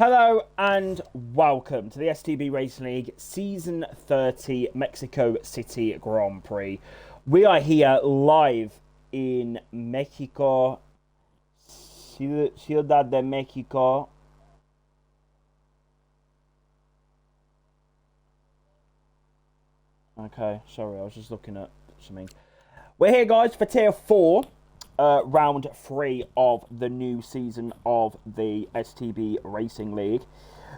Hello and welcome to the STB Racing League Season 30 Mexico City Grand Prix. We are here live in Mexico, Ciudad de Mexico. Okay, sorry, I was just looking at something. We're here, guys, for Tier 4. Round 3 of the new season of the STB Racing League.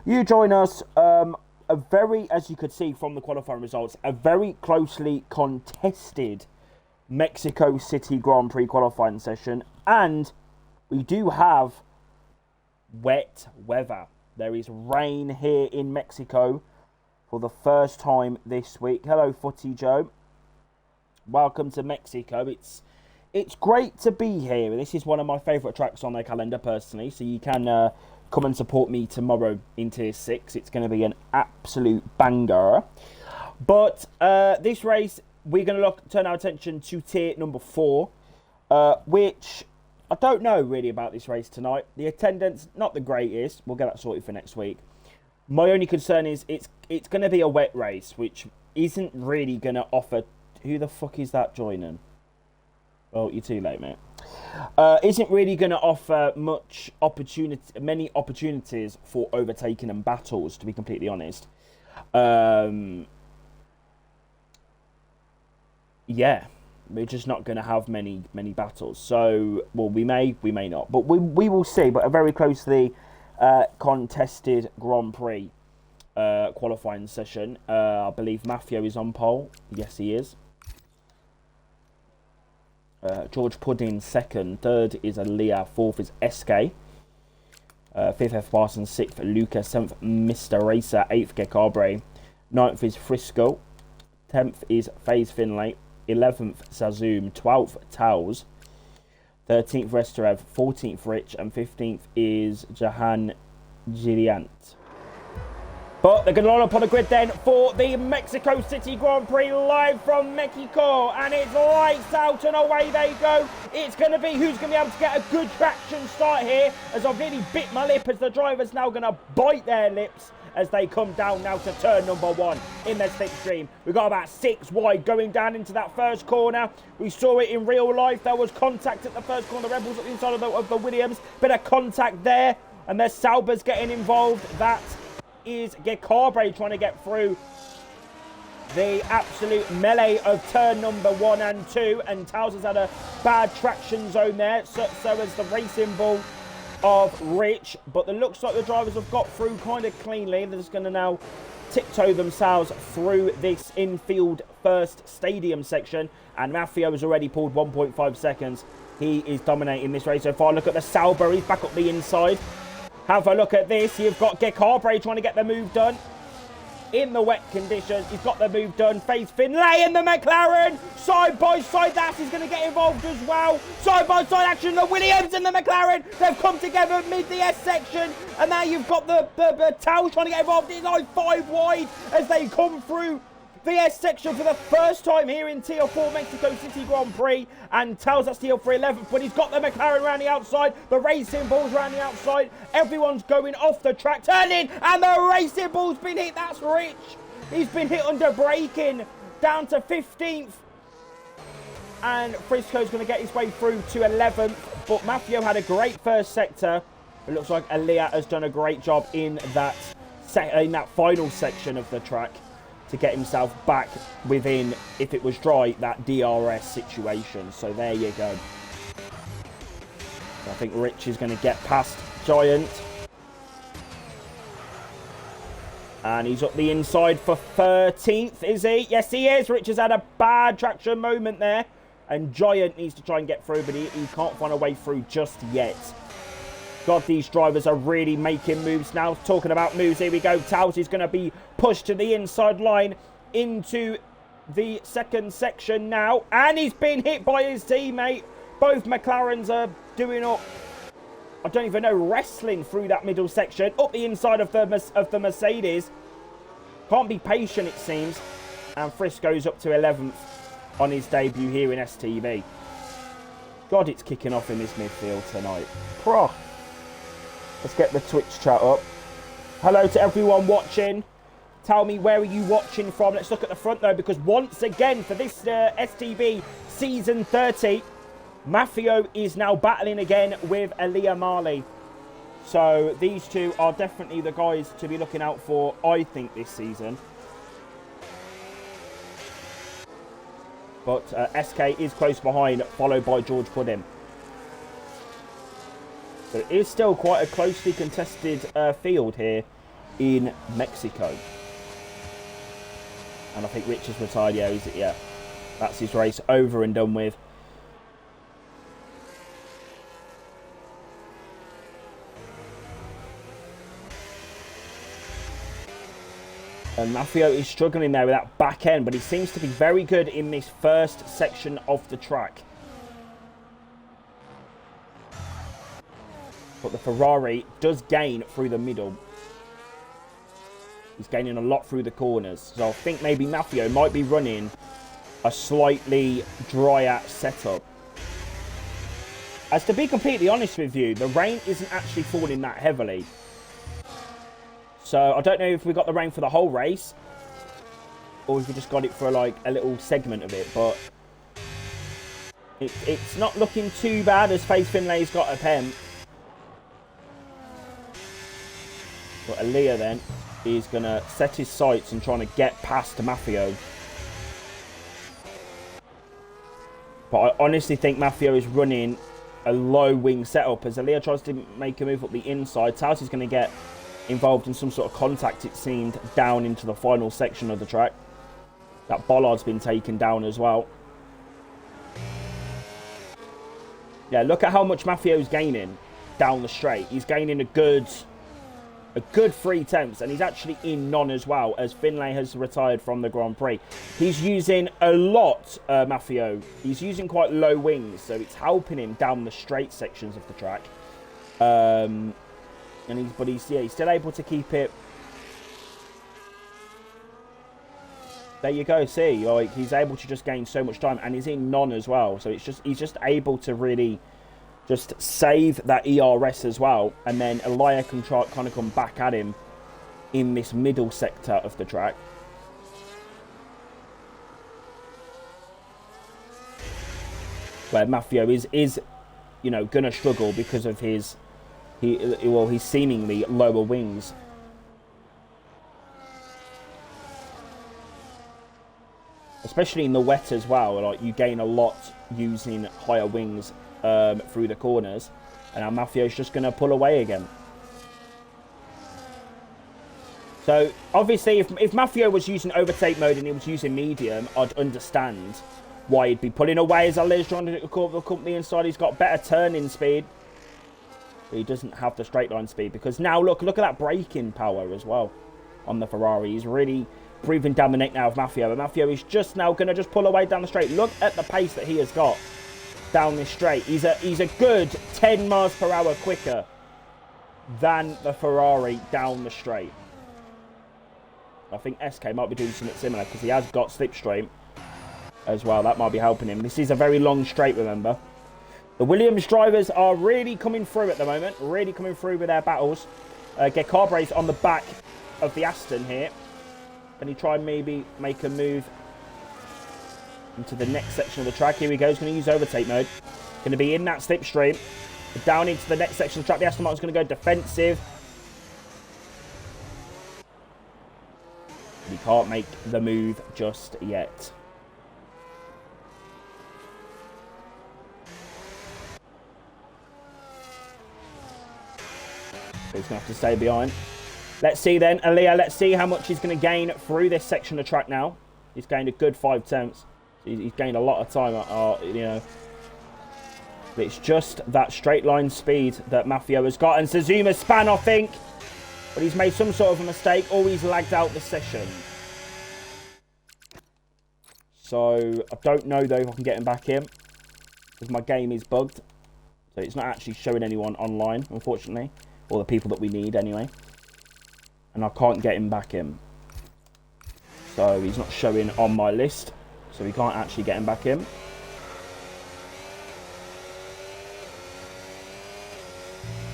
You join us, as you could see from the qualifying results, a very closely contested Mexico City Grand Prix qualifying session. And we do have wet weather. There is rain here in Mexico for the first time this week. Hello, Footy Joe. Welcome to Mexico. It's great to be here. This is one of my favourite tracks on their calendar, personally. So you can come and support me tomorrow in Tier 6. It's going to be an absolute banger. But this race, we're going to turn our attention to Tier number 4, which I don't know really about this race tonight. The attendance, not the greatest. We'll get that sorted for next week. My only concern is it's going to be a wet race, which isn't really going to offer... Who the fuck is that joining? Well, you're too late, mate. Isn't really going to offer many opportunities for overtaking and battles, to be completely honest. Yeah, we're just not going to have many battles. So, well, we may not, but we will see. But a very closely contested Grand Prix qualifying session. I believe Mafia is on pole. Yes, he is. George Pudding second, third is Aaliyah, fourth is SK, fifth F Parsons, sixth Lucas, seventh Mr. Racer, eighth Gecabre, ninth is Frisco, 10th is FaZe Finlay, 11th Sazoom, 12th Towels, 13th Restarev, 14th Rich, and 15th is Jahan Gilliant. But they're going to line up on the grid then for the Mexico City Grand Prix live from Mexico. And it's lights out and away they go. It's going to be who's going to be able to get a good traction start here. As I've nearly bit my lip as the driver's now going to bite their lips as they come down now to turn number 1 in their slipstream. We've got about 6 wide going down into that first corner. We saw it in real life. There was contact at the first corner. The Rebels at the inside of the Williams. Bit of contact there. And there's Saubers getting involved. That is Gecabre trying to get through the absolute melee of turn number 1 and 2, and Towers has had a bad traction zone there, so has the racing ball of Rich, but it looks like the drivers have got through kind of cleanly. They're just going to now tiptoe themselves through this infield first stadium section, and Mafia has already pulled 1.5 seconds. He is dominating this race so far. Look at the Sauber, he's back up the inside. Have a look at this. You've got Gecabre trying to get the move done in the wet conditions. He's got the move done. FaZe Finlay and the McLaren. Side by side. That is going to get involved as well. Side by side action. The Williams and the McLaren. They've come together mid the S section. And now you've got the Towels trying to get involved. It's like 5 wide as they come through the S section for the first time here in Tier 4 Mexico City Grand Prix. And Tells us Tier 4 11th, but he's got the McLaren around the outside. The Racing Bull's around the outside. Everyone's going off the track, turning, and the Racing Bull's been hit. That's Rich. He's been hit under braking, down to 15th. And Frisco's going to get his way through to 11th. But Mafia had a great first sector. It looks like Aaliyah has done a great job in that final section of the track to get himself back within, if it was dry, that DRS situation. So there you go. I think Rich is going to get past Giant. And he's up the inside for 13th, is he? Yes, he is. Rich has had a bad traction moment there. And Giant needs to try and get through, but he can't find a way through just yet. God, these drivers are really making moves now. Talking about moves, here we go. Towles is going to be pushed to the inside line into the second section now. And he's been hit by his teammate. Both McLarens are doing up, I don't even know, wrestling through that middle section. Up the inside of the Mercedes. Can't be patient, it seems. And Frisco's up to 11th on his debut here in STB. God, it's kicking off in this midfield tonight. Let's get the Twitch chat up. Hello to everyone watching. Tell me, where are you watching from? Let's look at the front though, because once again for this STB season 30, Mafio is now battling again with Aaliyah Marley. So these two are definitely the guys to be looking out for, I think, this season. But SK is close behind, followed by George Pudding. So it is still quite a closely contested field here in Mexico. And I think Rich is retired. Yeah, that's his race over and done with. And Mafio is struggling there with that back end, but he seems to be very good in this first section of the track. But the Ferrari does gain through the middle. He's gaining a lot through the corners. So I think maybe Mafio might be running a slightly drier setup. As to be completely honest with you, the rain isn't actually falling that heavily. So I don't know if we got the rain for the whole race, or if we just got it for like a little segment of it, but it's not looking too bad as Faith Finlay's got a pen. But Aaliyah then is going to set his sights and trying to get past Mafio. But I honestly think Mafio is running a low wing setup as Aaliyah tries to make a move up the inside. Taos is going to get involved in some sort of contact, it seemed, down into the final section of the track. That bollard's been taken down as well. Yeah, look at how much Mafio's gaining down the straight. He's gaining a good 3 tenths, and he's actually in none as well, as Finlay has retired from the Grand Prix. He's using a lot, Mafio. He's using quite low wings, so it's helping him down the straight sections of the track. But he's still able to keep it. There you go. See, like, he's able to just gain so much time, and he's in none as well. So he's just able to really just save that ERS as well, and then Aaliyah can kind of come back at him in this middle sector of the track. Where Mafio is going to struggle because of his seemingly lower wings. Especially in the wet as well, like, you gain a lot using higher wings through the corners, and now Mafio's just going to pull away again. So obviously if Mafio was using overtake mode and he was using medium, I'd understand why he'd be pulling away as Ali's trying to come the inside. He's got better turning speed, but he doesn't have the straight line speed, because now look at that braking power as well on the Ferrari. He's really breathing down the neck now of Mafio, and Mafio is just now going to just pull away down the straight. Look at the pace that he has got down this straight. He's a good 10 miles per hour quicker than the Ferrari down the straight. I think SK might be doing something similar, because he has got slipstream as well. That might be helping him. This is a very long straight, remember. The Williams drivers are really coming through at the moment, really coming through with their battles. Gekabre's on the back of the Aston here. Can he try and maybe make a move into the next section of the track? Here we go. He's going to use overtake mode. Going to be in that slipstream. Down into the next section of the track. The Aston Martin's going to go defensive. He can't make the move just yet. So he's going to have to stay behind. Let's see then, Aaliyah, let's see how much he's going to gain through this section of track now. He's gained a good 5 tenths. He's gained a lot of time, But it's just that straight line speed that Mafio has got. And Suzuma's span, I think. But he's made some sort of a mistake, or he's lagged out the session. So I don't know, though, if I can get him back in, because my game is bugged. So it's not actually showing anyone online, unfortunately. Or the people that we need, anyway. And I can't get him back in. So he's not showing on my list. So we can't actually get him back in.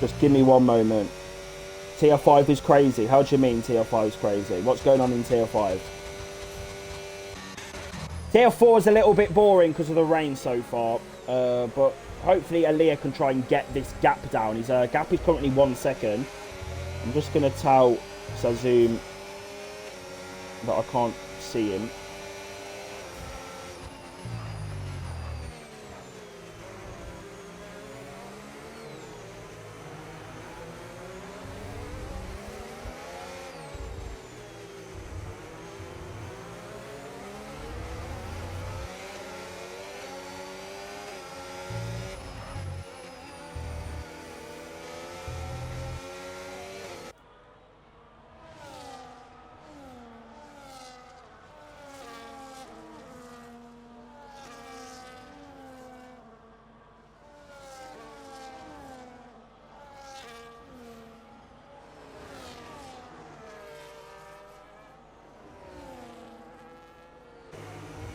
Just give me one moment. Tier 5 is crazy. How do you mean Tier 5 is crazy? What's going on in Tier 5? Tier 4 is a little bit boring because of the rain so far. But hopefully Aaliyah can try and get this gap down. His gap is currently 1 second. I'm just going to tell Sazum that I can't see him.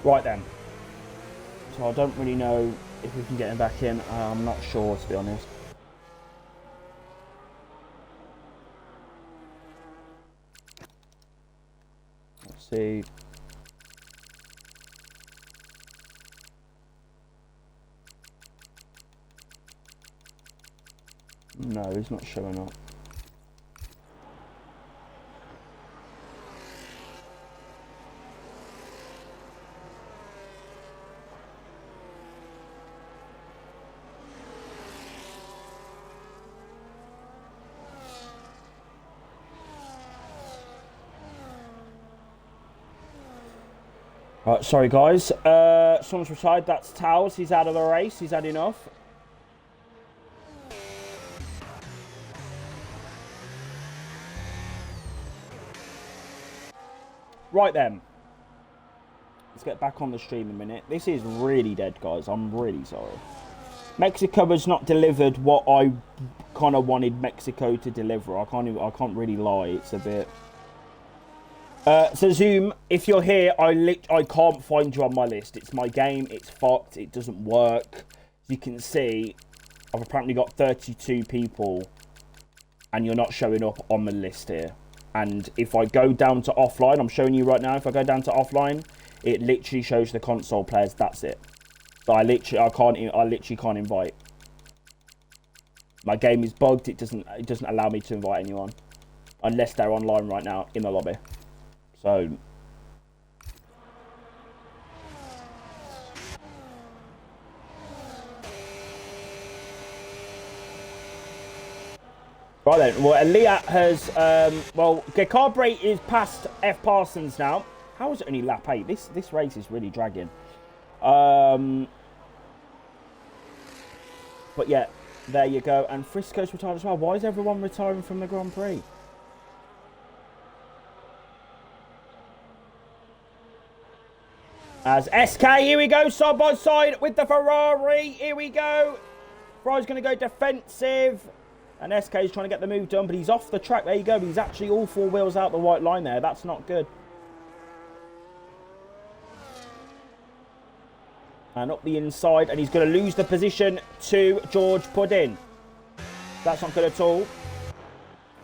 Right then. So I don't really know if we can get him back in. I'm not sure, to be honest. Let's see. No, he's not showing up. Right, sorry guys. Someone's retired. That's Towels. He's out of the race. He's had enough. Right then. Let's get back on the stream a minute. This is really dead, guys. I'm really sorry. Mexico has not delivered what I kind of wanted Mexico to deliver. I can't really lie. It's a bit. So Zoom, if you're here, I can't find you on my list. It's my game. It's fucked. It doesn't work. As you can see, I've apparently got 32 people, and you're not showing up on the list here. And if I go down to offline, I'm showing you right now. If I go down to offline, it literally shows the console players. That's it. So I literally can't invite. My game is bugged. It doesn't allow me to invite anyone unless they're online right now in the lobby. So, right then, well, Aaliyah has, Gekabre is past F. Parsons now. How is it only lap 8? This race is really dragging. But yeah, there you go. And Frisco's retired as well. Why is everyone retiring from the Grand Prix? As SK, here we go, side by side with the Ferrari. Here we go. Ferrari's going to go defensive. And SK is trying to get the move done, but he's off the track. There you go. He's actually all 4 wheels out the white line there. That's not good. And up the inside, and he's going to lose the position to George Puddin. That's not good at all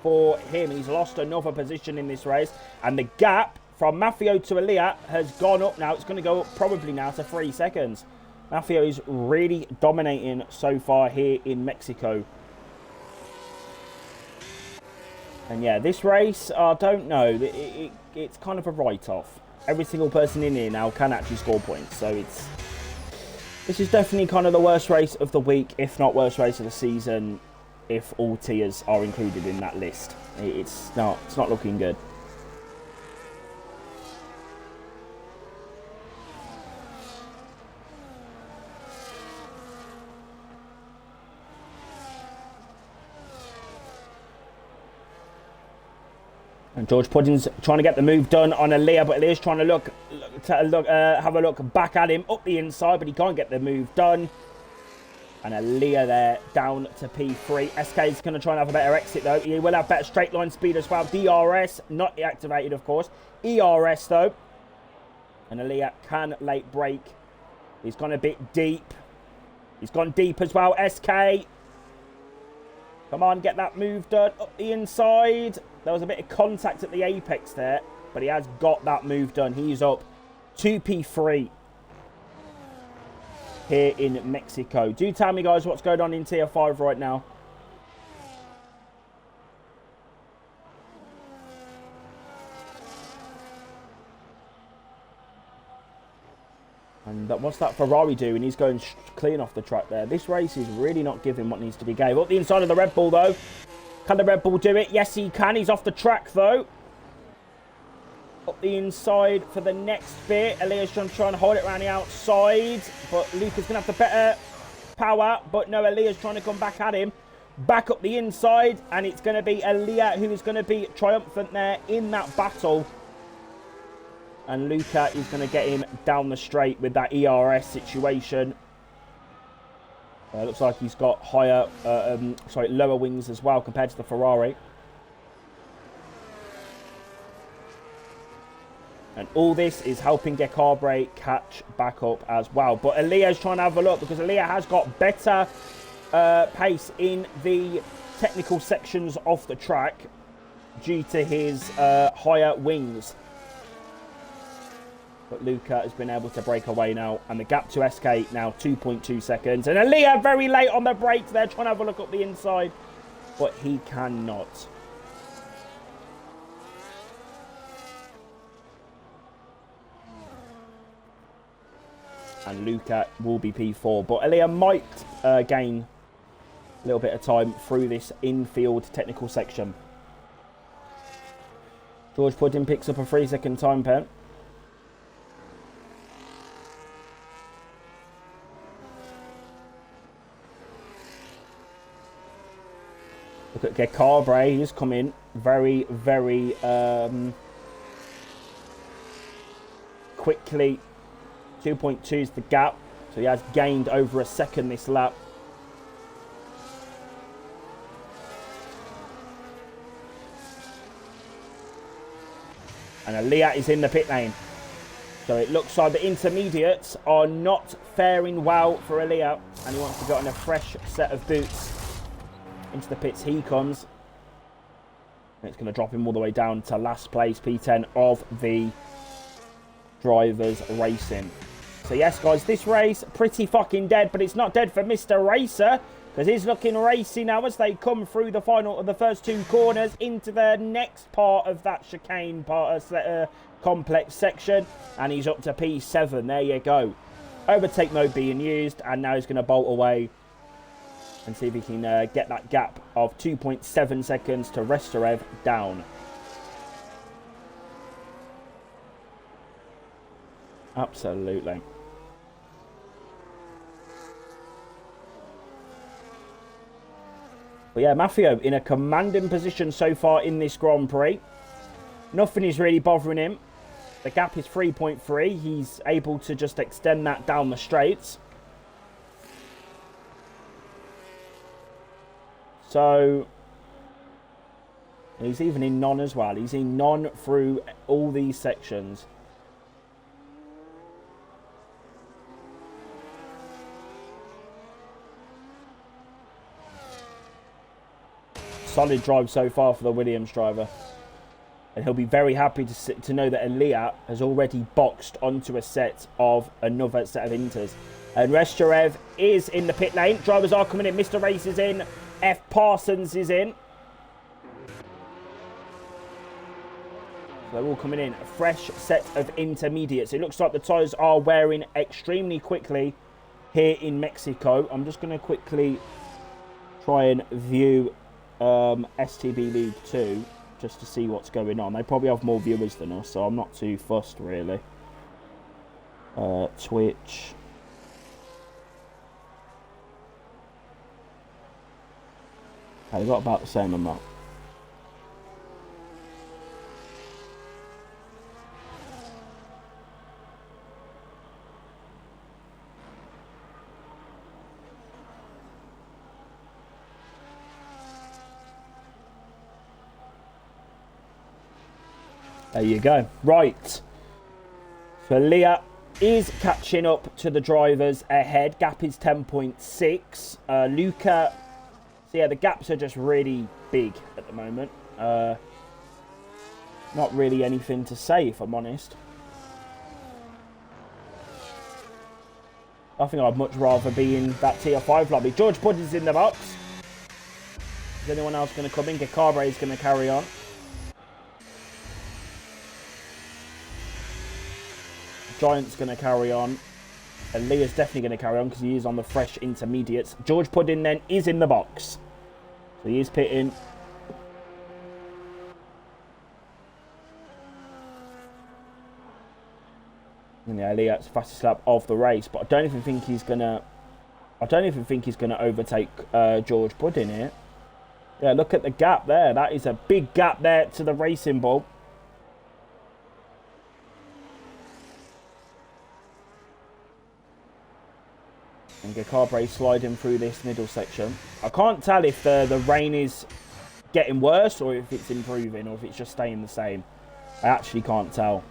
for him. He's lost another position in this race. And the gap from Mafio to Aaliyah has gone up now. It's going to go up probably now to 3 seconds. Mafio is really dominating so far here in Mexico. And yeah, this race, I don't know. It's kind of a write-off. Every single person in here now can actually score points. So this is definitely kind of the worst race of the week, if not worst race of the season, if all tiers are included in that list. It's not looking good. And George Puddin's trying to get the move done on Aaliyah, but Aaliyah's trying to have a look back at him up the inside, but he can't get the move done. And Aaliyah there down to P3. SK is going to try and have a better exit though. He will have better straight line speed as well. DRS not activated, of course. ERS though. And Aaliyah can late brake. He's gone a bit deep. He's gone deep as well. SK. Come on, get that move done. Up the inside. There was a bit of contact at the apex there, but he has got that move done. He's up 2p3 here in Mexico. Do tell me, guys, what's going on in Tier 5 right now. And what's that Ferrari doing? He's going clean off the track there. This race is really not giving what needs to be gave. Up the inside of the Red Bull, though. Can the Red Bull do it? Yes, he can. He's off the track, though. Up the inside for the next bit. Elias trying to hold it around the outside. But Luca's going to have the better power. But no, Elias trying to come back at him. Back up the inside. And it's going to be Elia who is going to be triumphant there in that battle. And Luca is going to get him down the straight with that ERS situation. Looks like he's got lower wings as well compared to the Ferrari. And all this is helping Gecabre catch back up as well. But Elia's trying to have a look because Elia has got better pace in the technical sections of the track due to his higher wings. But Luca has been able to break away now. And the gap to SK now 2.2 seconds. And Elia very late on the brakes there, trying to have a look up the inside. But he cannot. And Luca will be P4. But Elia might gain a little bit of time through this infield technical section. George Pudding picks up a 3-second time pen. Look at Gecabre, he's come in very, very quickly. 2.2 is the gap, so he has gained over a second this lap. And Elia is in the pit lane. So it looks like the intermediates are not faring well for Elia, and he wants to get on a fresh set of boots. Into the pits he comes. And it's going to drop him all the way down to last place, P10 of the drivers racing. So yes, guys, this race pretty fucking dead, but it's not dead for Mr. Racer because he's looking racy now as they come through the final of the first two corners into the next part of that chicane part complex section, and he's up to P7. There you go. Overtake mode being used, and now he's going to bolt away and see if he can get that gap of 2.7 seconds to Restorev down. Absolutely. But yeah, Mafio in a commanding position so far in this Grand Prix. Nothing is really bothering him. The gap is 3.3. He's able to just extend that down the straights. So, he's even in non as well. He's in non through all these sections. Solid drive so far for the Williams driver. And he'll be very happy to know that Elia has already boxed onto another set of inters. And Restorev is in the pit lane. Drivers are coming in. Mr. Race is in. F. Parsons is in. So they're all coming in. A fresh set of intermediates. It looks like the tyres are wearing extremely quickly here in Mexico. I'm just going to quickly try and view STB League 2 just to see what's going on. They probably have more viewers than us, so I'm not too fussed really. Twitch. They've got about the same amount. There you go. Right. So Leah is catching up to the drivers ahead. Gap is 10.6. Luca So yeah, the gaps are just really big at the moment. Not really anything to say, if I'm honest. I think I'd much rather be in that tier 5 lobby. George Pudding's in the box. Is anyone else going to come in? Gakabre is going to carry on. Giant's going to carry on. And Leah's definitely going to carry on because he is on the fresh intermediates. George Pudding then is in the box. So he is pitting. And yeah, Leah's fastest lap of the race, but I don't even think he's gonna overtake George Pudding here. Yeah, look at the gap there. That is a big gap there to the Racing Bull. And Gakabre sliding through this middle section. I can't tell if the rain is getting worse or if it's improving or if it's just staying the same. I actually can't tell.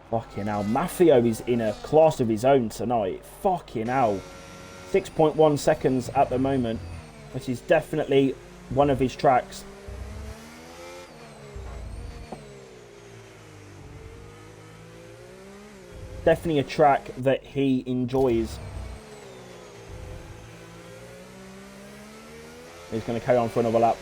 Fucking hell. Mafio is in a class of his own tonight. Fucking hell. 6.1 seconds at the moment, which is definitely one of his tracks. Definitely a track that he enjoys. He's going to carry on for another lap.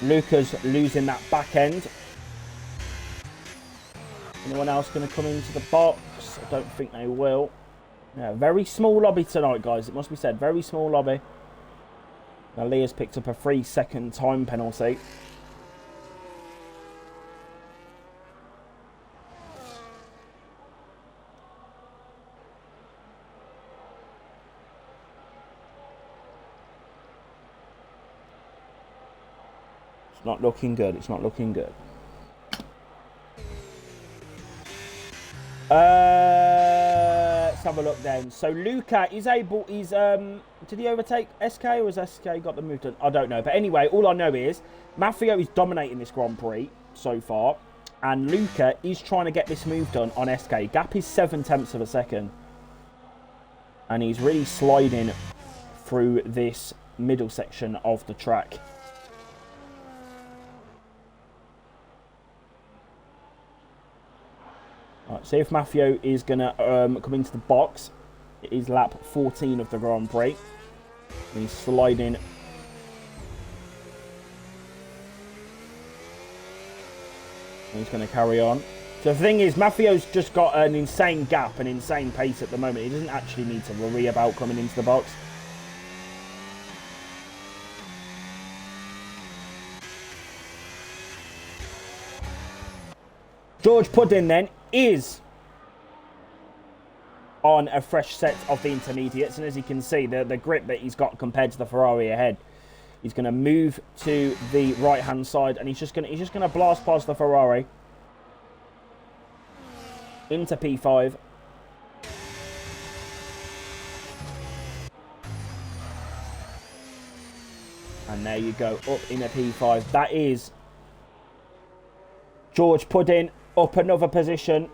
Luca's losing that back end. Anyone else going to come into the box? I don't think they will. Yeah, very small lobby tonight, guys. It must be said, very small lobby. Now Leah's picked up a 3-second time penalty. It's not looking good. It's not looking good. Let's have a look then. So Luca is able, did he overtake SK or has SK got the move done? I don't know. But anyway, all I know is Mafio is dominating this Grand Prix so far. And Luca is trying to get this move done on SK. Gap is 7/10 of a second. And he's really sliding through this middle section of the track. Right, see if Mafio is going to come into the box. It is lap 14 of the Grand Prix. And he's sliding. And he's going to carry on. So the thing is, Mafio's just got an insane gap, an insane pace at the moment. He doesn't actually need to worry about coming into the box. George Pudding then is on a fresh set of the intermediates, and as you can see, the grip that he's got compared to the Ferrari ahead, he's going to move to the right hand side, and he's just going to blast past the Ferrari into P5. And there you go, up in a P5. That is George Pudding up another position.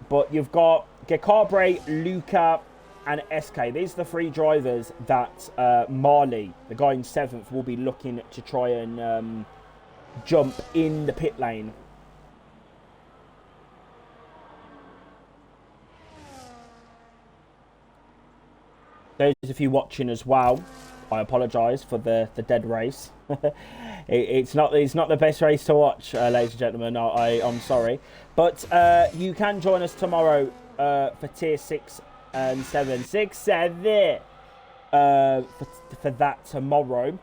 But you've got Gakabre, Luca, and SK. These are the three drivers that Marley, the guy in 7th, will be looking to try and jump in the pit lane. Those of you watching as well, I apologise for the dead race. It's not the best race to watch, ladies and gentlemen. I'm sorry, but you can join us tomorrow for tier 6 and 7, 6, 7 for that tomorrow,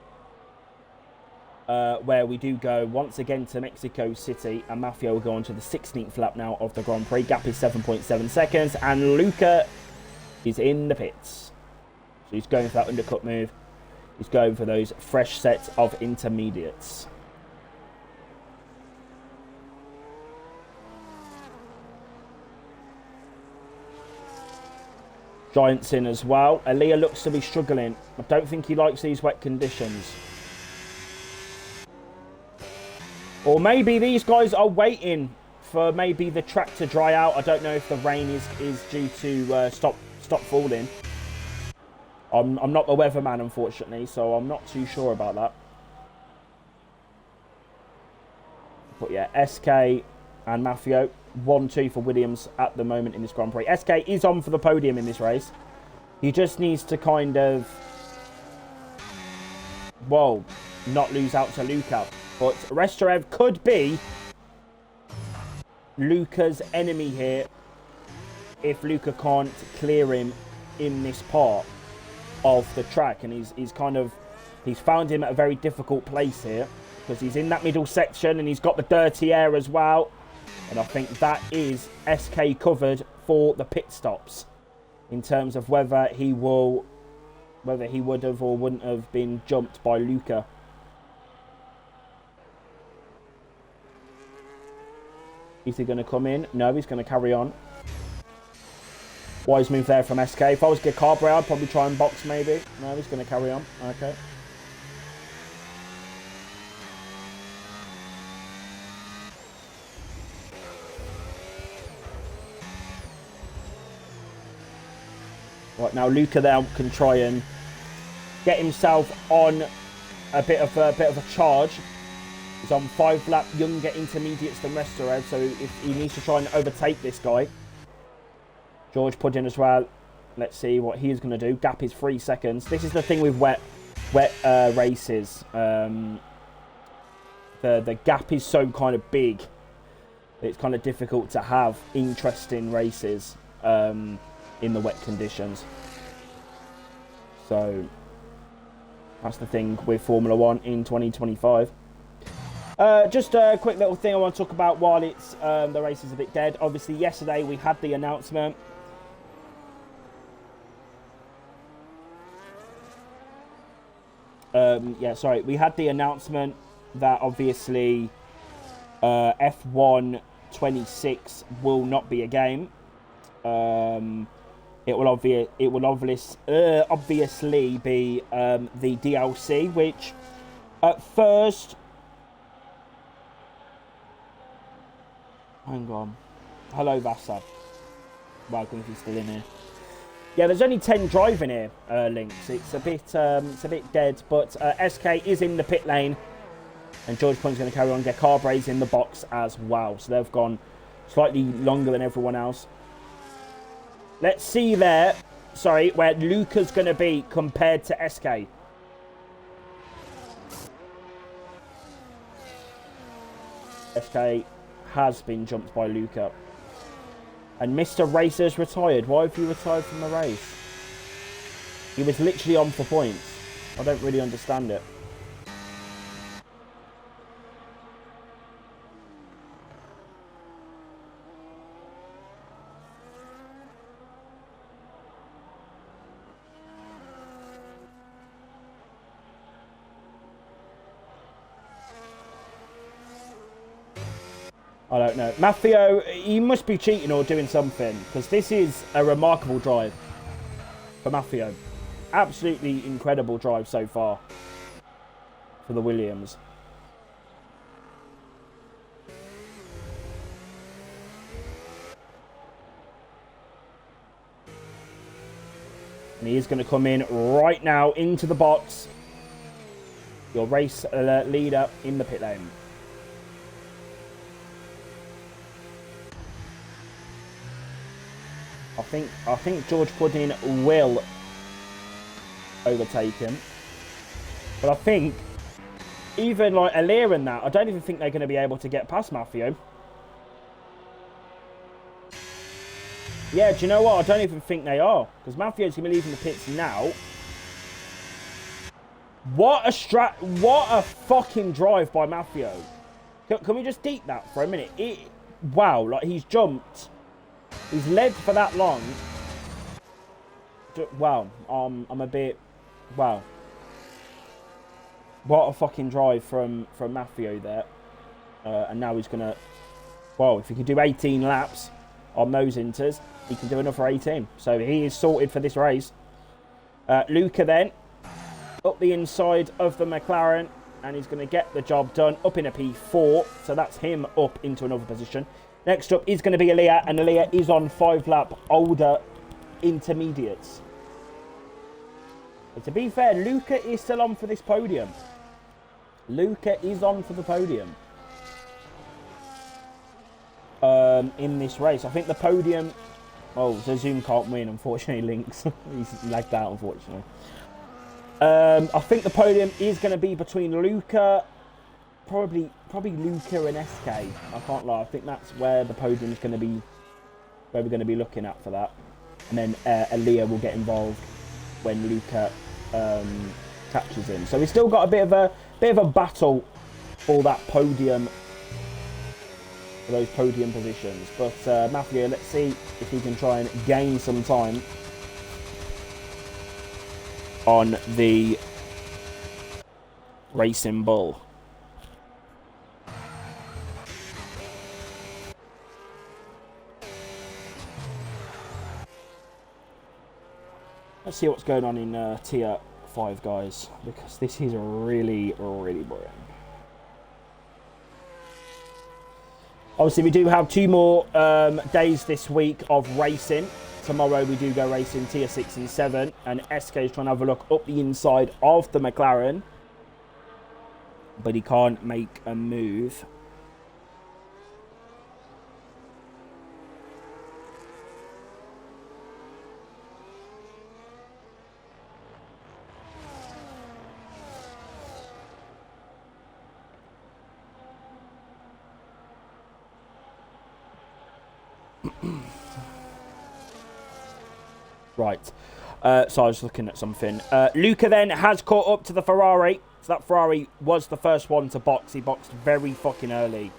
where we do go once again to Mexico City, and Mafia will go on to the 16th lap now of the Grand Prix. Gap is 7.7 seconds, and Luca is in the pits. So he's going for that undercut move. He's going for those fresh sets of intermediates. Giant's in as well. Aaliyah looks to be struggling. I don't think he likes these wet conditions. Or maybe these guys are waiting for maybe the track to dry out. I don't know if the rain is due to stop falling. I'm not the weatherman, unfortunately, so I'm not too sure about that. But yeah, SK and Maffio, 1-2 for Williams at the moment in this Grand Prix. SK is on for the podium in this race. He just needs to kind of, well, not lose out to Luca. But Restorev could be Luca's enemy here if Luca can't clear him in this part of the track. And he's found him at a very difficult place here because he's in that middle section and he's got the dirty air as well. And I think that is SK covered for the pit stops in terms of whether he would have or wouldn't have been jumped by Luca. Is he going to come in? No, he's going to carry on. Wise move there from SK. If I was Gacabre, I'd probably try and box maybe. No, he's going to carry on. Okay. Right, now Luca there can try and get himself on a bit of a charge. He's on 5-lap younger intermediates than Restorev, so if he needs to try and overtake this guy. George Puddin as well. Let's see what he is going to do. Gap is 3 seconds. This is the thing with wet races. The gap is so kind of big. It's kind of difficult to have interesting races in the wet conditions. So that's the thing with Formula 1 in 2025. Just a quick little thing I want to talk about while it's the race is a bit dead. Obviously, yesterday we had the announcement. We had the announcement that obviously F1 26 will not be a game. It will obviously be the DLC, which at first. Hang on. Hello, Vasa. Welcome if you're still in here. Yeah, there's only 10 driving here, Links. It's a bit dead, but SK is in the pit lane, and George Punn's going to carry on. Gacabre's in the box as well, so they've gone slightly longer than everyone else. Let's see there. Sorry, where Luca's going to be compared to SK. SK has been jumped by Luca. And Mr. Racer's retired. Why have you retired from the race? He was literally on for points. I don't really understand it. I don't know. Maffio, he must be cheating or doing something, because this is a remarkable drive for Maffio. Absolutely incredible drive so far for the Williams. And he is going to come in right now into the box. Your race leader in the pit lane. I think George Puddin will overtake him. But I think even like Alir and that, I don't even think they're going to be able to get past Maffio. Yeah, do you know what? I don't even think they are. Because Maffio's going to be leaving the pits now. What a fucking drive by Maffio. Can we just deep that for a minute? Wow, like he's jumped. He's led for that long. Wow, I'm a bit... Wow. What a fucking drive from Maffio there. And now he's going to... Well, if he can do 18 laps on those inters, he can do another 18. So he is sorted for this race. Luca then, up the inside of the McLaren. and he's going to get the job done up in a P4. So that's him up into another position. Next up is going to be Aaliyah, and Aaliyah is on 5-lap older intermediates. But to be fair, Luca is still on for this podium. Luca is on for the podium in this race. I think the podium... Oh, Zoom can't win, unfortunately, Lynx. He's lagged out, unfortunately. I think the podium is going to be between Luca, probably Luca and SK. I can't lie. I think that's where the podium is going to be, where we're going to be looking at for that. And then Aaliyah will get involved when Luca catches him. So we've still got a bit of a battle for that podium, for those podium positions. But Matthew, let's see if he can try and gain some time on the Racing Bull. Let's see what's going on in Tier 5, guys, because this is really, really boring. Obviously, we do have 2 more days this week of racing. Tomorrow we do go racing Tier 6 and 7, and SK is trying to have a look up the inside of the McLaren, but he can't make a move. Right, so I was looking at something. Luca then has caught up to the Ferrari. So that Ferrari was the first one to box. He boxed very fucking early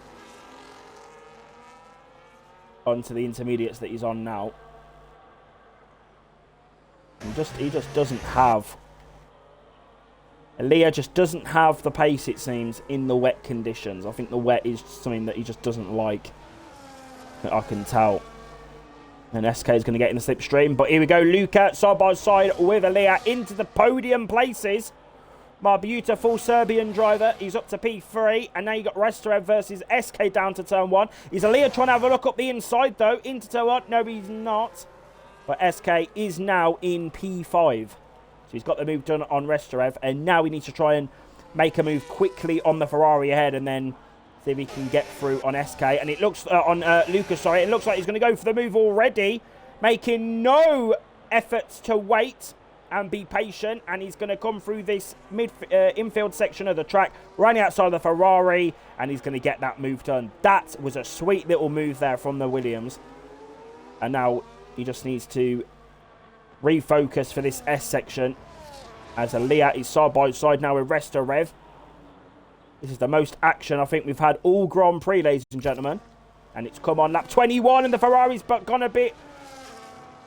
onto the intermediates that he's on now. And he just doesn't have... Aaliyah just doesn't have the pace, it seems, in the wet conditions. I think the wet is something that he just doesn't like. I can tell. And SK is going to get in the slipstream. But here we go. Luca side by side with Aaliyah into the podium places. My beautiful Serbian driver. He's up to P3. And now you got Restorev versus SK down to turn 1. Is Aaliyah trying to have a look up the inside, though? Into turn 1. No, he's not. But SK is now in P5. So he's got the move done on Restorev. And now we need to try and make a move quickly on the Ferrari ahead. And then see if he can get through on SK. And it looks on Lucas, sorry. It looks like he's going to go for the move already. Making no efforts to wait and be patient. And he's going to come through this infield section of the track, running outside the Ferrari. And he's going to get that move done. That was a sweet little move there from the Williams. And now he just needs to refocus for this S section. As Aaliyah is side by side now with Restorev. This is the most action I think we've had all Grand Prix, ladies and gentlemen. And it's come on lap 21 and the Ferrari's gone a bit...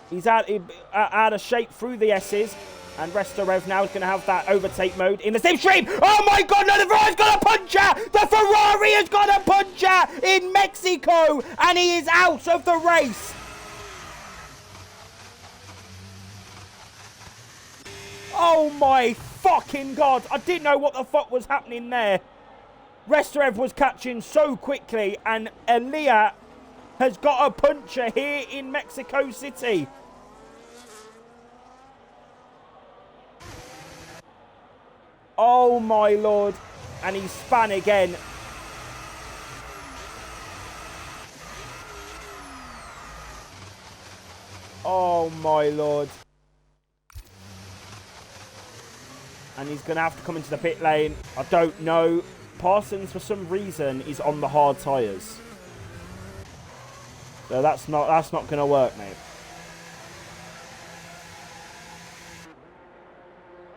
He's out of shape through the S's. And Restorev now is going to have that overtake mode in the slipstream. Oh my God, no, the Ferrari's got a puncher! The Ferrari has got a puncher in Mexico! And he is out of the race! Oh my fucking God, I didn't know what the fuck was happening there. Restorev was catching so quickly, and Aaliyah has got a puncher here in Mexico City. Oh my Lord. And he spun again. Oh my Lord. And he's going to have to come into the pit lane. I don't know. Parsons, for some reason, is on the hard tyres. So that's not going to work, mate.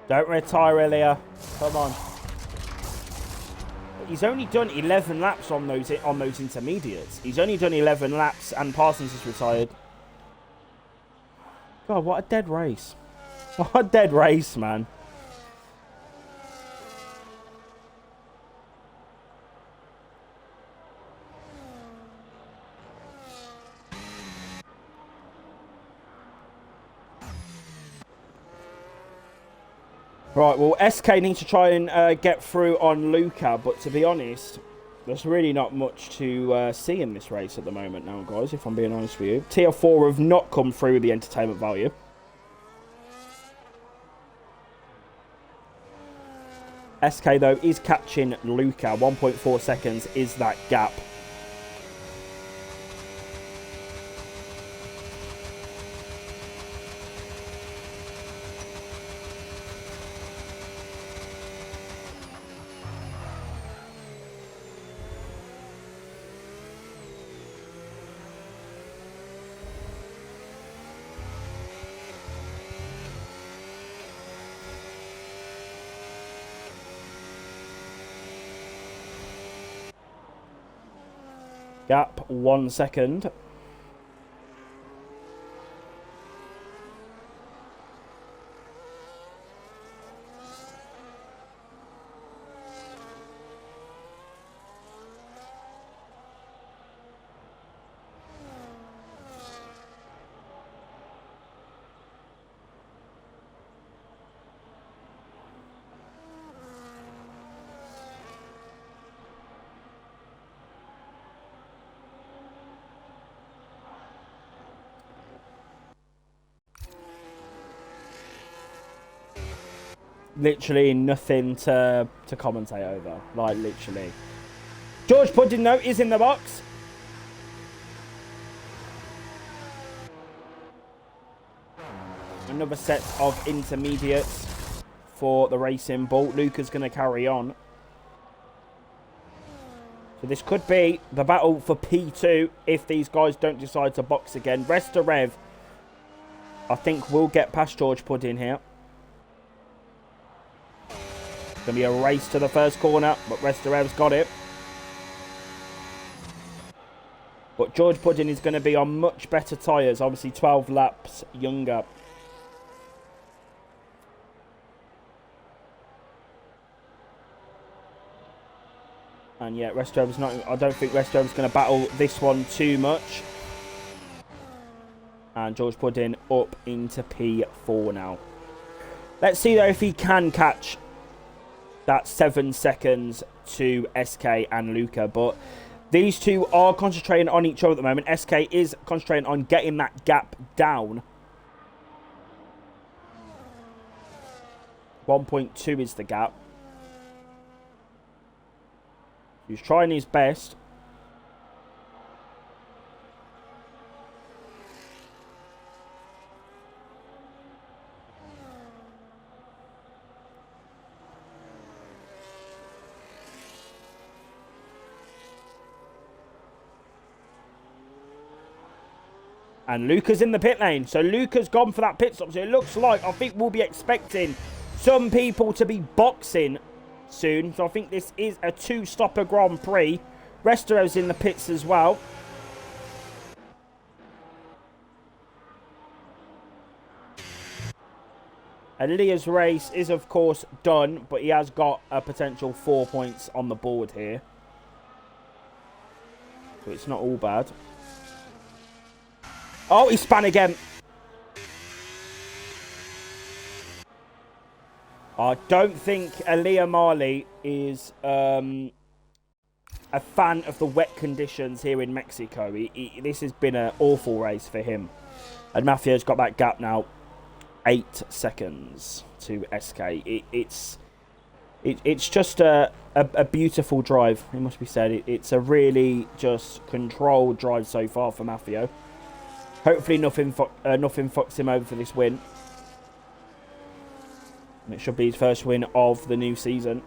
Don't retire, Aaliyah. Come on. He's only done 11 laps on those intermediates. He's only done 11 laps, and Parsons is retired. God, what a dead race. What a dead race, man. Right, well, SK needs to try and get through on Luca, but to be honest, there's really not much to see in this race at the moment now, guys, if I'm being honest with you. Tier 4 have not come through with the entertainment value. SK, though, is catching Luca. 1.4 seconds is that gap. Gap, 1 second. Literally nothing to commentate over. Like, literally. George Pudding, though, is in the box. Another set of intermediates for the Racing Bull. Luca's going to carry on. So this could be the battle for P2 if these guys don't decide to box again. Resta Rev, I think, will get past George Pudding here. It's going to be a race to the first corner, but Resta Rev's got it. But George Pudding is going to be on much better tyres. Obviously 12 laps younger. And yeah, Restov's not. I don't think Restov's going to battle this one too much. And George Pudding up into P4 now. Let's see though if he can catch that 7 seconds to SK and Luca. But these two are concentrating on each other at the moment. SK is concentrating on getting that gap down. 1.2 is the gap. He's trying his best. And Luca's in the pit lane. So Luca's gone for that pit stop. So it looks like, I think we'll be expecting some people to be boxing soon. So I think this is a 2-stopper Grand Prix. Restero's in the pits as well. Alia's race is, of course, done. But he has got a potential 4 points on the board here. So it's not all bad. Oh, he spun again. I don't think Alia Marley is a fan of the wet conditions here in Mexico. This has been an awful race for him. And Mafio's got that gap now. 8 seconds to SK. It's just a beautiful drive, it must be said. It's a really just controlled drive so far for Mafio. Hopefully nothing fucks him over for this win. And it should be his first win of the new season.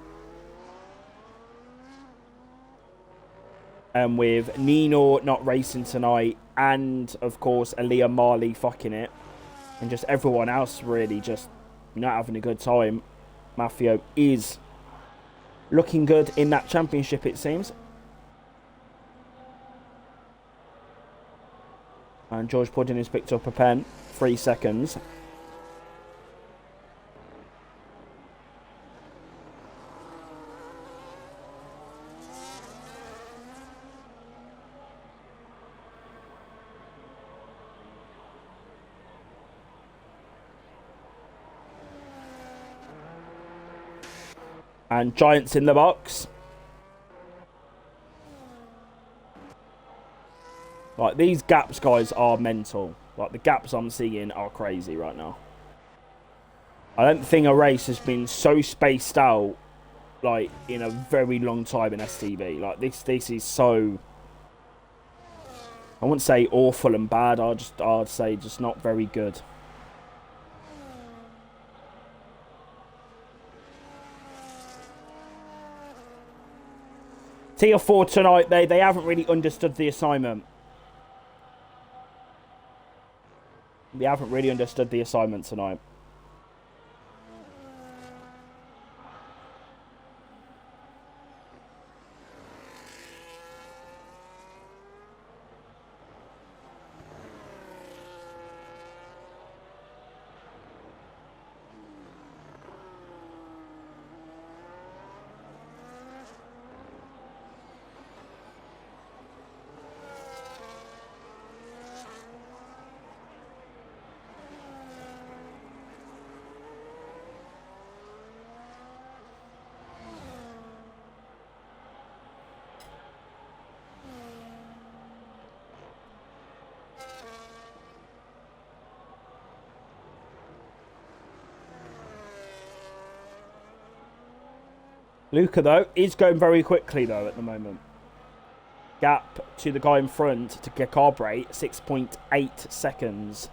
And with Nino not racing tonight, and of course Alia Marley fucking it, and just everyone else really just not having a good time, Mafio is looking good in that championship, it seems. And George Pudding has picked up a pen. 3 seconds. And Giants in the box. Like, these gaps, guys, are mental. Like, the gaps I'm seeing are crazy right now. I don't think a race has been so spaced out, like, in a very long time in STB. Like, this is so... I wouldn't say awful and bad. I'd say just not very good. Tier 4 tonight, they haven't really understood the assignment. They haven't really understood the assignment tonight. Luca, though, is going very quickly, though, at the moment. Gap to the guy in front, to Gecabre, 6.8 seconds.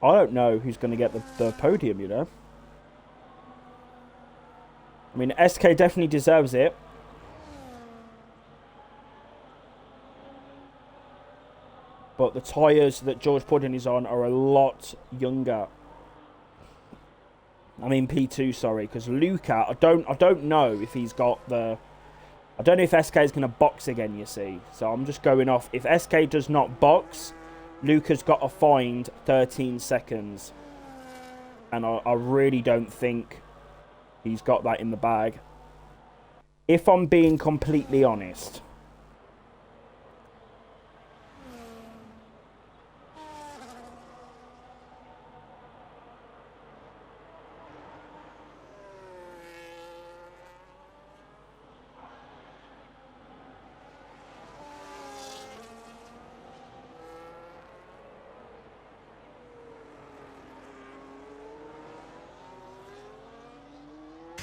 I don't know who's going to get the podium, you know. I mean, SK definitely deserves it. But the tyres that George Puddin is on are a lot younger. I mean, P2, sorry. Because Luca, I don't know if he's got the... I don't know if SK is going to box again, you see. So I'm just going off. If SK does not box... Luca's got to find 13 seconds. And I really don't think he's got that in the bag. If I'm being completely honest.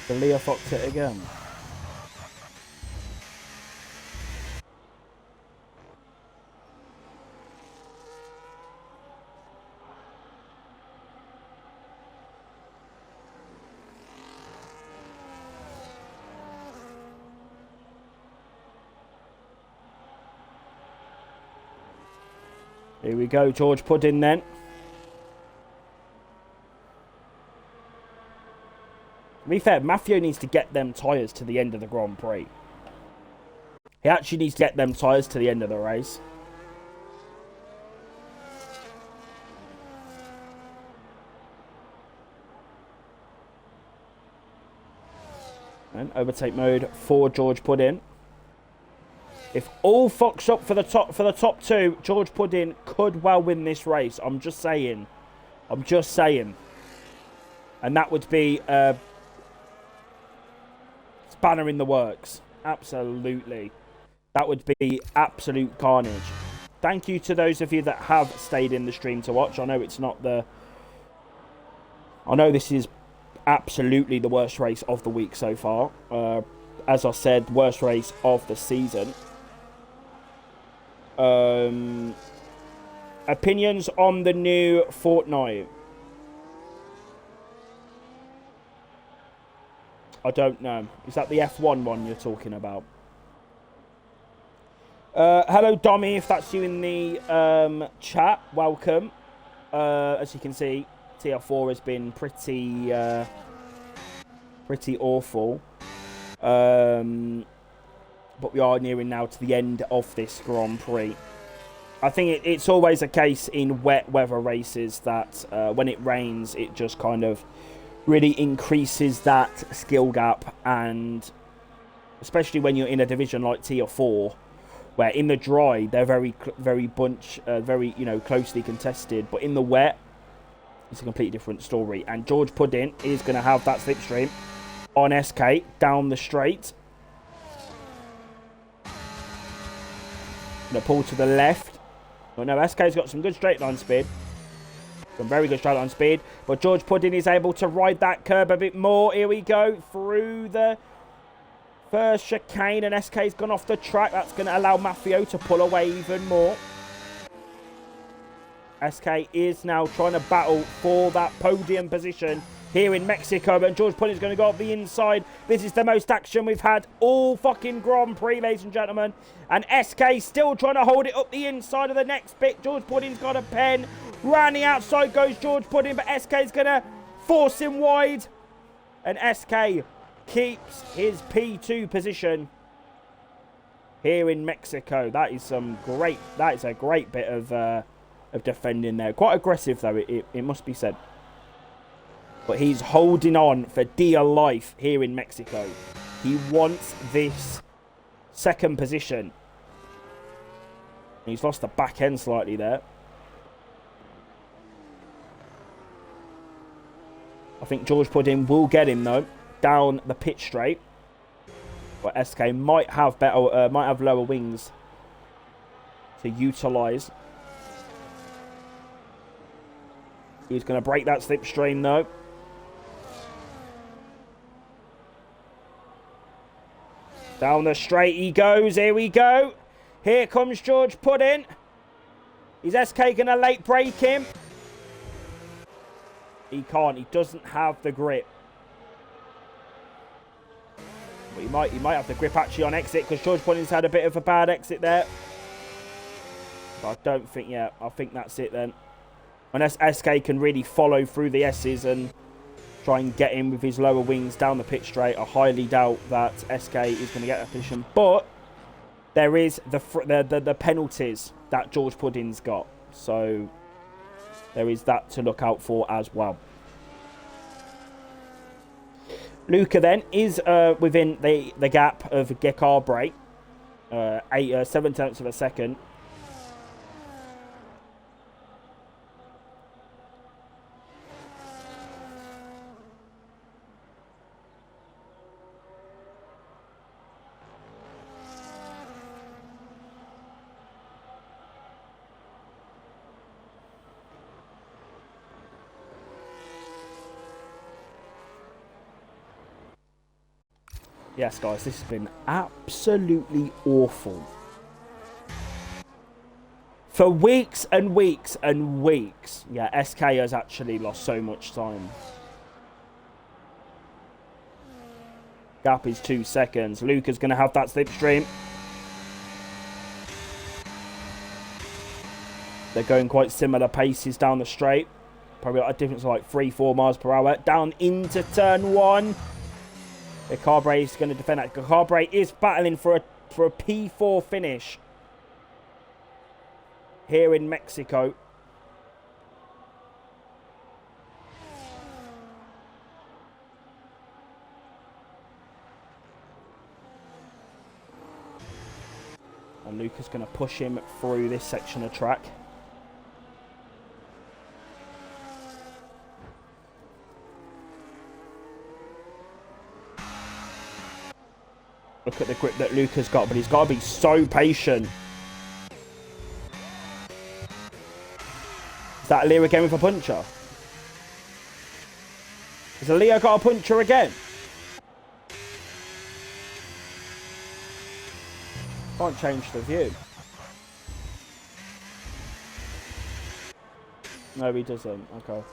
The Leah fucked it again. Here we go, George Puddin then. To be fair, Matthew needs to get them tyres to the end of the Grand Prix. He actually needs to get them tyres to the end of the race. And overtake mode for George Puddin. If all fucks up for the top two, George Puddin could well win this race. I'm just saying. I'm just saying. And that would be spanner in the works. Absolutely. That would be absolute carnage. Thank you to those of you that have stayed in the stream to watch. I know it's not the... I know this is absolutely the worst race of the week so far. As I said, worst race of the season. Opinions on the new Fortnite? I don't know. Is that the F1 one you're talking about? Hello, Dommy, if that's you in the chat, welcome. As you can see, TR4 has been pretty awful. But we are nearing now to the end of this Grand Prix. I think it's always a case in wet weather races that when it rains, it just kind of really increases that skill gap, and especially when you're in a division like Tier 4, where in the dry they're very closely contested, but in the wet it's a completely different story. And George Puddin is going to have that slipstream on SK down the straight. Going to pull to the left. But no, SK's got some good straight line speed. Some very good straight line speed. But George Puddin is able to ride that curb a bit more. Here we go through the first chicane, and SK's gone off the track. That's going to allow Mafio to pull away even more. SK is now trying to battle for that podium position here in Mexico, and George Puddin's going to go up the inside. This is the most action we've had all fucking Grand Prix, ladies and gentlemen. And SK still trying to hold it up the inside of the next bit. George Puddin's got a pen. Round the outside goes George Puddin, but SK's going to force him wide. And SK keeps his P2 position here in Mexico. That is a great bit of defending there. Quite aggressive though, it must be said. But he's holding on for dear life here in Mexico. He wants this second position. He's lost the back end slightly there. I think George Puddin will get him though, down the pit straight. But SK might have lower wings to utilise. He's going to break that slipstream though. Down the straight he goes. Here we go. Here comes George Puddin. Is SK going to late break him? He can't. He doesn't have the grip. But he might have the grip actually on exit, because George Puddin's had a bit of a bad exit there. But I don't think, yeah, I think that's it then. Unless SK can really follow through the S's and try and get him with his lower wings down the pit straight, I highly doubt that SK is going to get that position. But there is the penalties that George Puddin's got. So there is that to look out for as well. Luca then is within the gap of Gecabre, 7/10 of a second. Yes, guys, this has been absolutely awful. For weeks and weeks and weeks. Yeah, SK has actually lost so much time. Gap is 2 seconds. Luca's going to have that slipstream. They're going quite similar paces down the straight. Probably got a difference of like 3-4 miles per hour. Down into turn 1. Gecabre is going to defend that. Gecabre is battling for a P4 finish here in Mexico. And Luca's going to push him through this section of track. Look at the grip that Luca's got, but he's got to be so patient. Is that Leo again with a puncher? Has Leo got a puncher again? Can't change the view. No, he doesn't. Okay.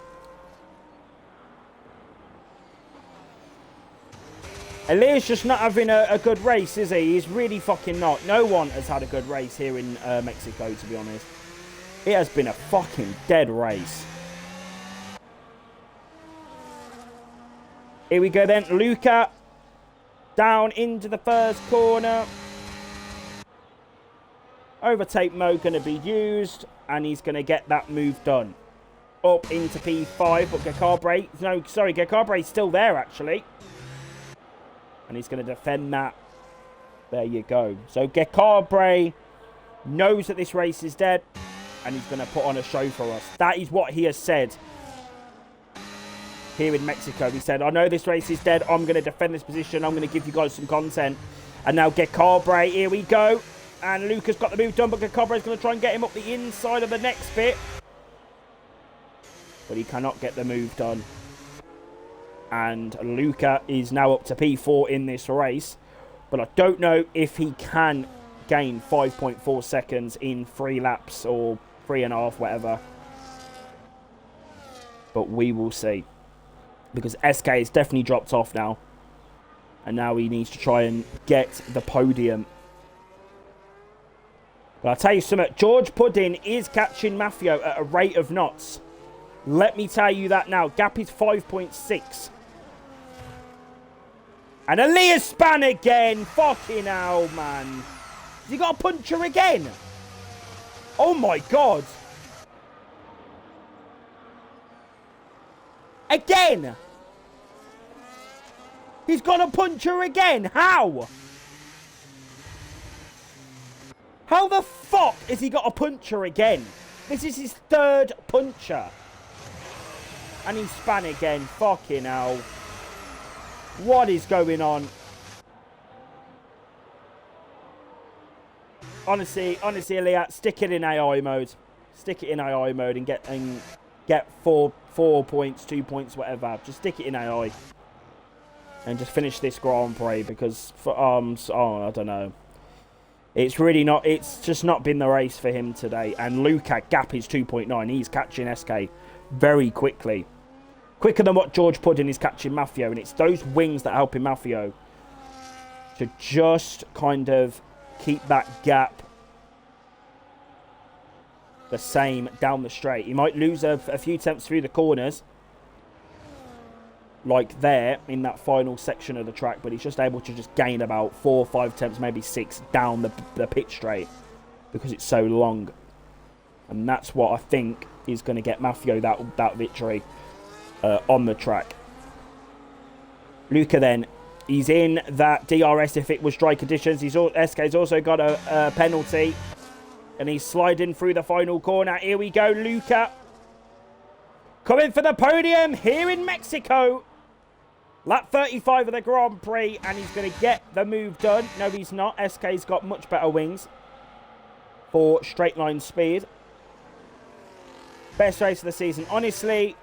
Elia's just not having a good race, is he? He's really fucking not. No one has had a good race here in Mexico, to be honest. It has been a fucking dead race. Here we go then. Luca down into the first corner. Overtake mode going to be used. And he's going to get that move done. Up into P5. But Gecabre... No, sorry. Gecabre's still there, actually. And he's going to defend that. There you go. So Gecabre knows that this race is dead. And he's going to put on a show for us. That is what he has said. Here in Mexico. He said, I know this race is dead. I'm going to defend this position. I'm going to give you guys some content. And now Gecabre. Here we go. And Luca's got the move done. But Gecabre is going to try and get him up the inside of the next bit. But he cannot get the move done. And Luca is now up to P4 in this race. But I don't know if he can gain 5.4 seconds in 3 laps or 3.5, whatever. But we will see. Because SK has definitely dropped off now. And now he needs to try and get the podium. But I'll tell you something. George Puddin is catching Mafio at a rate of knots. Let me tell you that now. Gap is 5.6. And Elias span again. Fucking hell, man. Has he got a puncher again? Oh, my God. Again. He's got a puncher again. How? How the fuck has he got a puncher again? This is his 3rd puncher. And he's span again. Fucking hell. What is going on? Honestly, Elliot, stick it in AI mode. Stick it in AI mode and get 4 points, 2 points, whatever. Just stick it in AI. And just finish this Grand Prix because for I don't know. It's really not. It's just not been the race for him today. And Luca gap is 2.9. He's catching SK very quickly, quicker than what George Puddin is catching Mafio. And it's those wings that are helping Mafio to just kind of keep that gap the same down the straight. He might lose a few attempts through the corners, like there in that final section of the track, but he's just able to just gain about 4 or 5 attempts, maybe 6 down the pitch straight because it's so long. And that's what I think is going to get Mafio that victory on the track. Luca then, he's in that DRS if it was dry conditions. SK's also got a penalty. And he's sliding through the final corner. Here we go, Luca. Coming for the podium here in Mexico. Lap 35 of the Grand Prix. And he's going to get the move done. No, he's not. SK's got much better wings for straight line speed. Best race of the season. Honestly,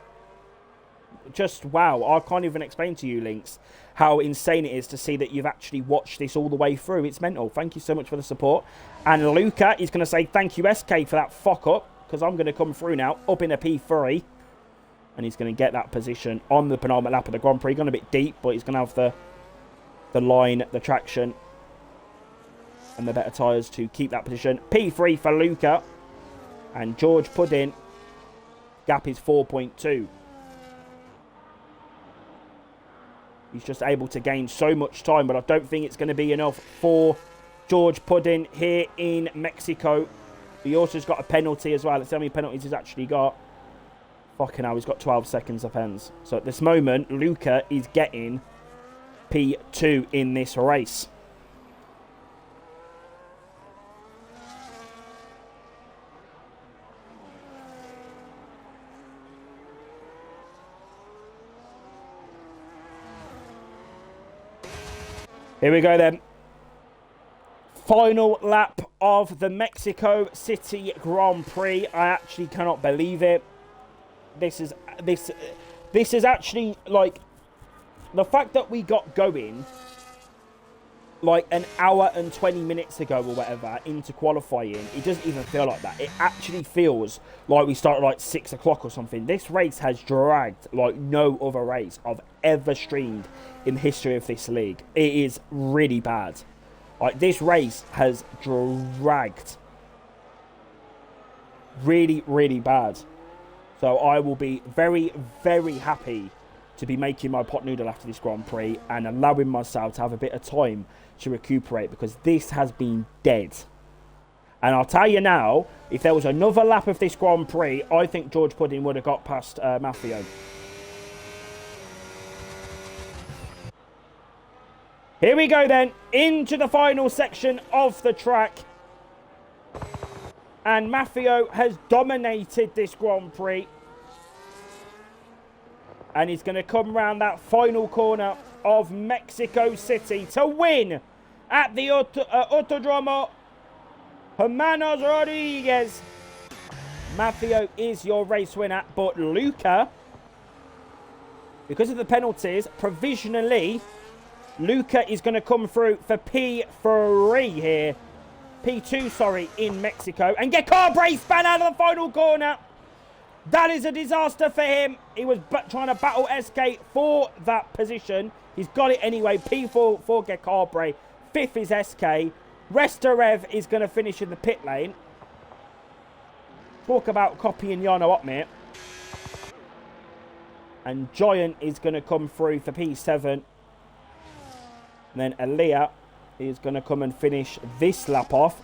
just wow. I can't even explain to you, Lynx, how insane it is to see that you've actually watched this all the way through. It's mental. Thank you so much for the support. And Luca is going to say thank you, SK, for that fuck up. Because I'm going to come through now, up in a P3. And he's going to get that position on the penultimate lap of the Grand Prix. Gone a bit deep, but he's going to have the line, the traction, and the better tyres to keep that position. P3 for Luca. And George Puddin, gap is 4.2. He's just able to gain so much time, but I don't think it's going to be enough for George Puddin here in Mexico. He also's got a penalty as well. Let's see how many penalties he's actually got. Fucking hell, he's got 12 seconds of pens. So at this moment, Luca is getting P2 in this race. Here we go then. Final lap of the Mexico City Grand Prix. I actually cannot believe it. This is actually like the fact that we got going like an hour and 20 minutes ago or whatever into qualifying, it doesn't even feel like that. It actually feels like we started like 6 o'clock or something. This race has dragged like no other race I've ever streamed in the history of this league. It is really bad. Like, this race has dragged really, really bad. So I will be very, very happy to be making my pot noodle after this Grand Prix and allowing myself to have a bit of time to recuperate, because this has been dead. And I'll tell you now, if there was another lap of this Grand Prix, I think George Pudding would have got past Maffeo. Here we go then, into the final section of the track. And Maffeo has dominated this Grand Prix. And he's going to come round that final corner of Mexico City to win at the Autodromo Hermanos Rodriguez. Maffeo is your race winner, but Luca, because of the penalties, provisionally, Luca is going to come through for P3 here. P2, sorry, in Mexico. And get Carbre spun out of the final corner. That is a disaster for him. He was trying to battle SK for that position. He's got it anyway. P4 for Gecarbre. 5th is SK. Restarev is going to finish in the pit lane. Talk about copying Yano up, mate. And Giant is going to come through for P7. And then Aliyah is going to come and finish this lap off.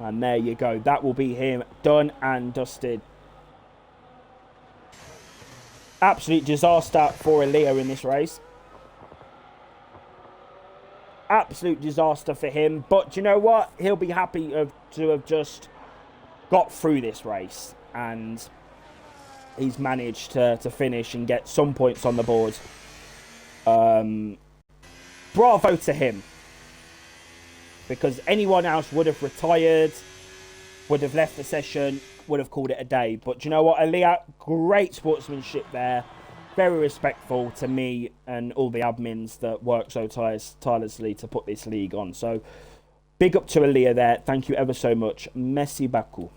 And there you go. That will be him done and dusted. Absolute disaster for Aliyah in this race. Absolute disaster for him. But you know what? He'll be happy to have just got through this race. And he's managed to finish and get some points on the board. Bravo to him. Because anyone else would have retired, would have left the session, would have called it a day. But you know what, Aliyah, great sportsmanship there. Very respectful to me and all the admins that work so tirelessly to put this league on. So, big up to Aliyah there. Thank you ever so much. Merci beaucoup.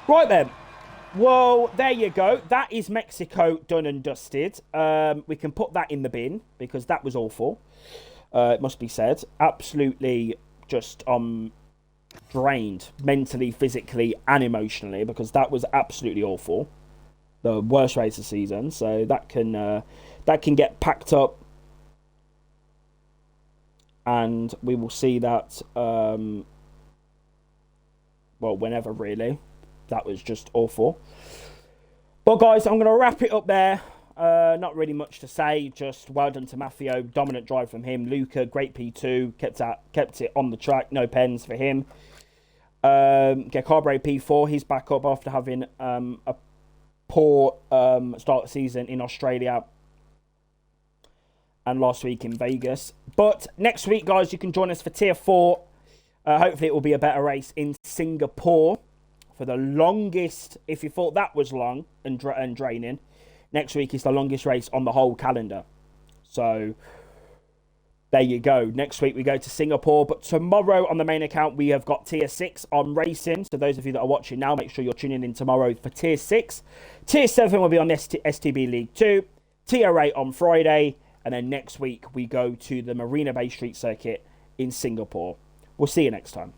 Right then. Well, there you go. That is Mexico done and dusted. We can put that in the bin because that was awful. It must be said. Absolutely just drained mentally, physically and emotionally, because that was absolutely awful. The worst race of the season. So that can get packed up. And we will see that, well, whenever really. That was just awful. But guys, I'm going to wrap it up there. Not really much to say. Just well done to Maffeo. Dominant drive from him. Luca, great P2. Kept it on the track. No pens for him. Gecarbre P4. He's back up after having a poor start of the season in Australia. And last week in Vegas. But next week, guys, you can join us for Tier 4. Hopefully it will be a better race in Singapore. For the longest, if you thought that was long and draining, next week is the longest race on the whole calendar. So, there you go. Next week we go to Singapore. But tomorrow on the main account, we have got Tier 6 on racing. So those of you that are watching now, make sure you're tuning in tomorrow for Tier 6. Tier 7 will be on STB League 2. Tier 8 on Friday. And then next week we go to the Marina Bay Street Circuit in Singapore. We'll see you next time.